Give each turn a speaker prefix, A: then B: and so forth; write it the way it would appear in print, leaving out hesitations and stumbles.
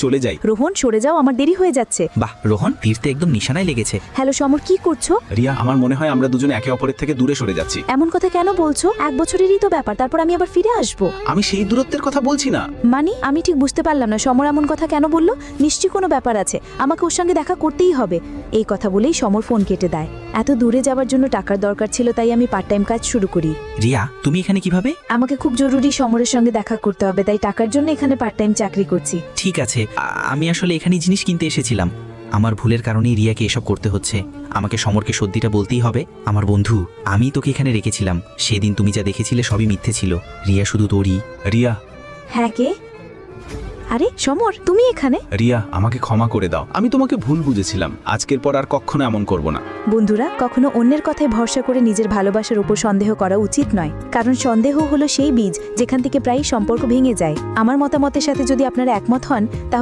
A: চলে যাই।
B: রোহন সরে যাও, আমার দেরি হয়ে যাচ্ছে।
C: বাহ রোহন, তীরতে একদম নিশানায় লেগেছে।
B: হ্যালো সমর, কি করছো?
A: রিয়া, আমার মনে হয় আমরা দুজনে একে অপরের থেকে দূরে সরে যাচ্ছি।
B: এমন কথা কেন বলছো? 1 বছরেরই তো ব্যাপার, তারপর আমি আবার ফিরে আসবো।
A: আমি সেই দূরত্বের কথা বলছি না।
B: মানে আমি ঠিক বুঝতে পারলাম না, সমর এমন কথা কেন বললো? নিশ্চয়ই কোনো ব্যাপার আছে, আমাকে ওর সঙ্গে দেখা করতেই হবে। এই কথা বলেই সমর ফোন কেটে দেয়। এত দূরে যাওয়ার জন্য টাকার দরকার ছিল, তাই আমি পার্ট টাইম কাজ শুরু করি।
C: রিয়া, তুমি এখানে কিভাবে?
B: আমাকে খুব জরুরি সমরের সঙ্গে দেখা করতে হবে, তাই টাকার জন্য এখানে পার্ট টাইম চাকরি করছি।
C: ঠিক আছে, আমি আসলে এখানে জিনিস কিনতে এসেছিলাম। আমার ভুলের কারণেই রিয়াকে এসব করতে হচ্ছে। আমাকে সমরকে সত্যিটা বলতেই হবে। আমার বন্ধু, আমি তোকে এখানে রেখেছিলাম। সেদিন তুমি যা দেখেছিলে সবই মিথ্যে ছিল। রিয়া শুধু তোরই।
A: রিয়া।
B: হ্যাঁ, কে? আরে সমর, তুমি এখানে?
A: রিয়া, আমাকে ক্ষমা করে দাও, আমি তোমাকে ভুল বুঝেছিলাম। আজকের পর আর কখনো এমন করব না।
B: বন্ধুরা, কখনো অন্যের কথায় ভরসা করে নিজের ভালোবাসার উপর সন্দেহ করা উচিত নয়, কারণ সন্দেহ হলো সেই বীজ যেখান থেকে প্রায়ই সম্পর্ক ভেঙে যায়। আমার মতামতের সাথে যদি আপনারা একমত হন, তাহলে